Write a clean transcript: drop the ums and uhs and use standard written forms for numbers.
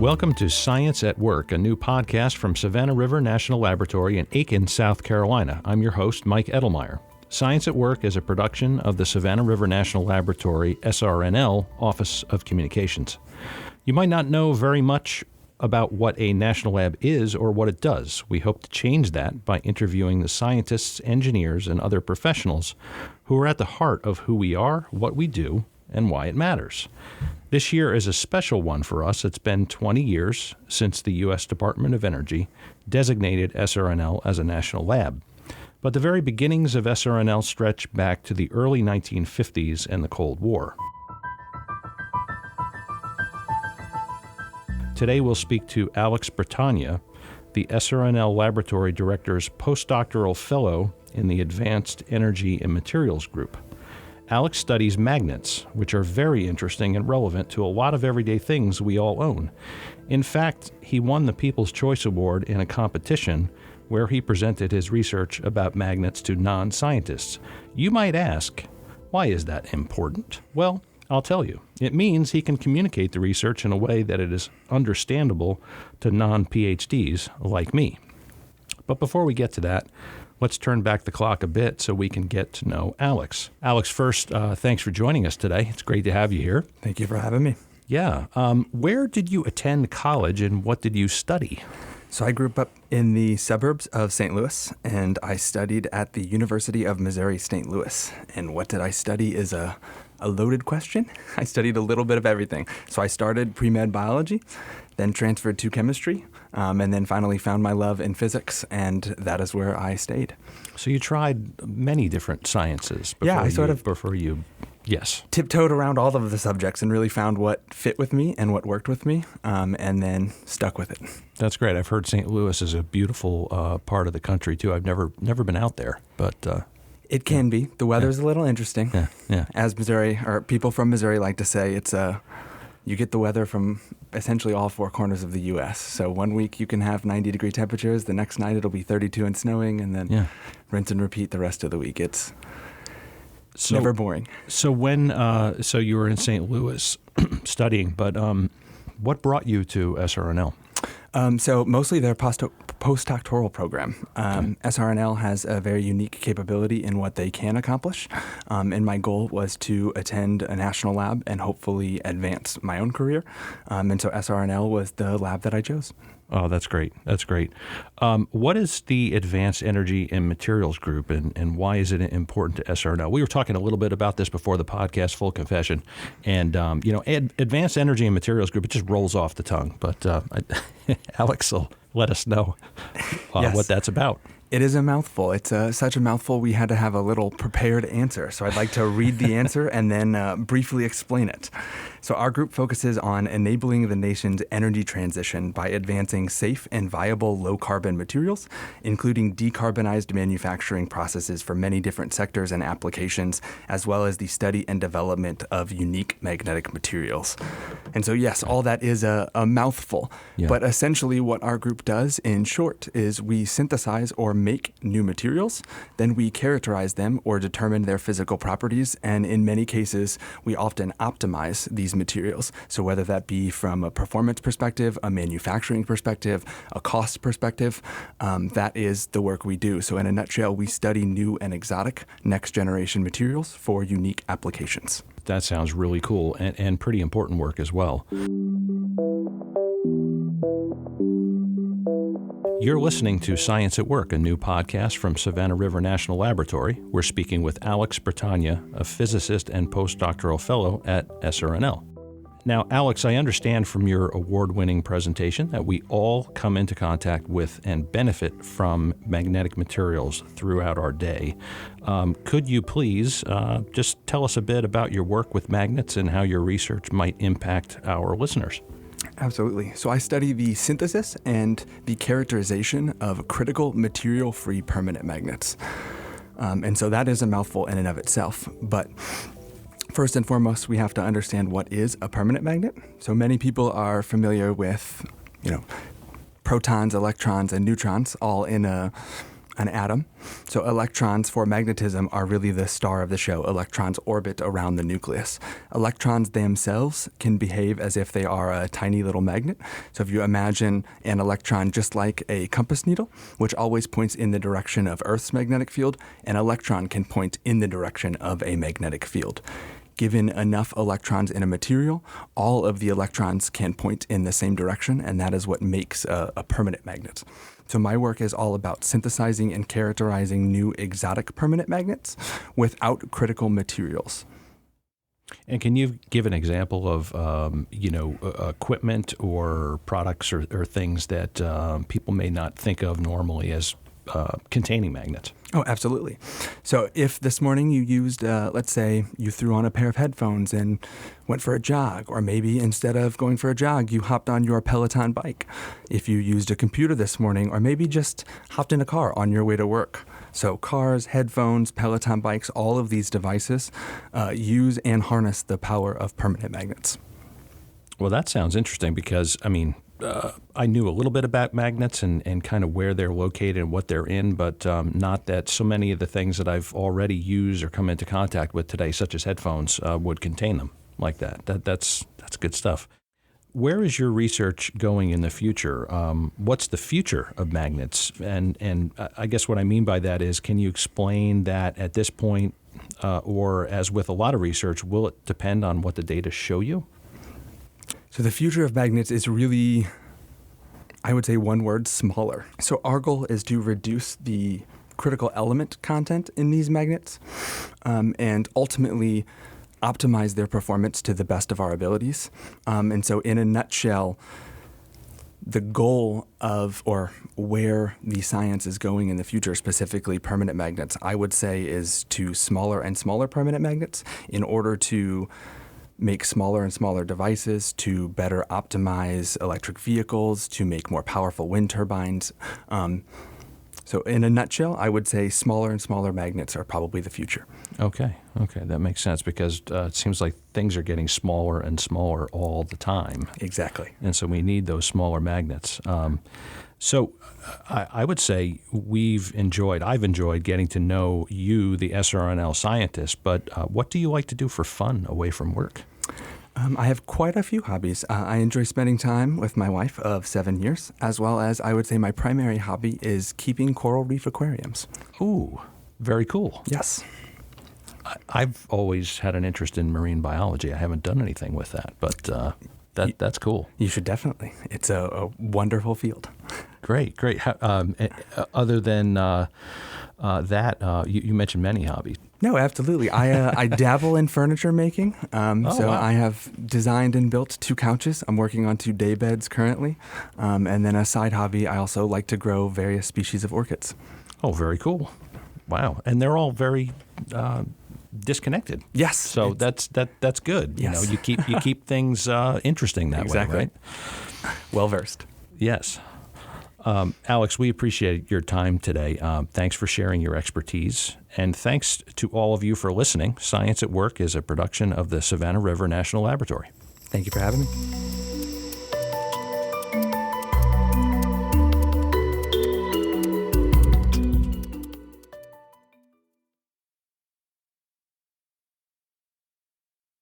Welcome to Science at Work, a new podcast from Savannah River National Laboratory in Aiken, South Carolina. I'm your host, Mike Edelmeyer. Science at Work is a production of the Savannah River National Laboratory, SRNL, Office of Communications. You might not know very much about what a national lab is or what it does. We hope to change that by interviewing the scientists, engineers, and other professionals who are at the heart of who we are, what we do, and why it matters. This year is a special one for us. It's been 20 years since the U.S. Department of Energy designated SRNL as a national lab. But the very beginnings of SRNL stretch back to the early 1950s and the Cold War. Today we'll speak to Alex Bretana, the SRNL Laboratory Director's postdoctoral fellow in the Advanced Energy and Materials Group. Alex studies magnets, which are very interesting and relevant to a lot of everyday things we all own. In fact, he won the People's Choice Award in a competition where he presented his research about magnets to non-scientists. You might ask, why is that important? Well, I'll tell you. It means he can communicate the research in a way that it is understandable to non-PhDs like me. But before we get to that, let's turn back the clock a bit so we can get to know Alex. Alex, first, thanks for joining us today. It's great to have you here. Thank you for having me. Yeah. Where did you attend college and what did you study? So I grew up in the suburbs of St. Louis, and I studied at the University of Missouri, St. Louis. And what did I study is a loaded question. I studied a little bit of everything. So I started pre-med biology, then transferred to chemistry, and then finally found my love in physics, and that is where I stayed. So you tried many different sciences before you tiptoed around all of the subjects and really found what fit with me and what worked with me, and then stuck with it. That's great. I've heard St. Louis is a beautiful part of the country, too. I've never been out there, but... It can be. The weather's a little interesting. Yeah. As Missouri, or people from Missouri like to say, it's you get the weather from essentially all four corners of the U.S. So one week you can have 90-degree temperatures. The next night it'll be 32 and snowing, and then rinse and repeat the rest of the week. It's never boring. So so you were in St. Louis studying, but what brought you to SRNL? So mostly their postdoctoral program. SRNL has a very unique capability in what they can accomplish, and my goal was to attend a national lab and hopefully advance my own career. And so SRNL was the lab that I chose. Oh, that's great. That's great. What is the Advanced Energy and Materials Group, and why is it important to SRNL? We were talking a little bit about this before the podcast, full confession. And, Advanced Energy and Materials Group, it just rolls off the tongue. But Alex will let us know what that's about. It is a mouthful. It's such a mouthful we had to have a little prepared answer. So I'd like to read the answer and then briefly explain it. So our group focuses on enabling the nation's energy transition by advancing safe and viable low-carbon materials, including decarbonized manufacturing processes for many different sectors and applications, as well as the study and development of unique magnetic materials. And so, yes, all that is a mouthful. Yeah. But essentially what our group does, in short, is we synthesize or make new materials, then we characterize them or determine their physical properties, and in many cases, we often optimize these materials. So whether that be from a performance perspective, a manufacturing perspective, a cost perspective, that is the work we do. So in a nutshell, we study new and exotic next generation materials for unique applications. That sounds really cool and pretty important work as well. You're listening to Science at Work, a new podcast from Savannah River National Laboratory. We're speaking with Alex Bretana, a physicist and postdoctoral fellow at SRNL. Now, Alex, I understand from your award-winning presentation that we all come into contact with and benefit from magnetic materials throughout our day. Could you please just tell us a bit about your work with magnets and how your research might impact our listeners? Absolutely. So I study the synthesis and the characterization of critical material-free permanent magnets. And so that is a mouthful in and of itself. But first and foremost, we have to understand what is a permanent magnet. So many people are familiar with, protons, electrons, and neutrons all in a an atom. So electrons for magnetism are really the star of the show. Electrons orbit around the nucleus. Electrons themselves can behave as if they are a tiny little magnet. So if you imagine an electron just like a compass needle, which always points in the direction of Earth's magnetic field, an electron can point in the direction of a magnetic field. Given enough electrons in a material, all of the electrons can point in the same direction, and that is what makes a permanent magnet. So my work is all about synthesizing and characterizing new exotic permanent magnets without critical materials. And can you give an example of, equipment or products or things that people may not think of normally as containing magnets? Oh, absolutely. So if this morning you used, let's say you threw on a pair of headphones and went for a jog, or maybe instead of going for a jog, you hopped on your Peloton bike. If you used a computer this morning, or maybe just hopped in a car on your way to work. So cars, headphones, Peloton bikes, all of these devices use and harness the power of permanent magnets. Well, that sounds interesting because, I knew a little bit about magnets and kind of where they're located and what they're in, but not that so many of the things that I've already used or come into contact with today, such as headphones, would contain them like that. That's good stuff. Where is your research going in the future? What's the future of magnets? And I guess what I mean by that is, can you explain that at this point, or as with a lot of research, will it depend on what the data show you? So the future of magnets is really, I would say one word, smaller. So our goal is to reduce the critical element content in these magnets and ultimately optimize their performance to the best of our abilities. And so in a nutshell, the goal of, or where the science is going in the future, specifically permanent magnets, I would say is to smaller and smaller permanent magnets in order to make smaller and smaller devices, to better optimize electric vehicles, to make more powerful wind turbines. So in a nutshell, I would say smaller and smaller magnets are probably the future. Okay, that makes sense because it seems like things are getting smaller and smaller all the time. Exactly. And so we need those smaller magnets. So I would say I've enjoyed getting to know you, the SRNL scientist, but what do you like to do for fun away from work? I have quite a few hobbies. I enjoy spending time with my wife of 7 years, as well as I would say my primary hobby is keeping coral reef aquariums. Ooh, very cool. Yes. I've always had an interest in marine biology. I haven't done anything with that, but that's cool. You should definitely. It's a wonderful field. Great. Other than that, you mentioned many hobbies. No, absolutely. I dabble in furniture making. Wow. I have designed and built 2 couches. I'm working on 2 day beds currently. And then a side hobby, I also like to grow various species of orchids. Oh, very cool. Wow. And they're all very disconnected. Yes. So that's good. Yes. You keep things interesting that Exactly. way, right? Well versed. Yes. Alex, we appreciate your time today. Thanks for sharing your expertise. And thanks to all of you for listening. Science at Work is a production of the Savannah River National Laboratory. Thank you for having me.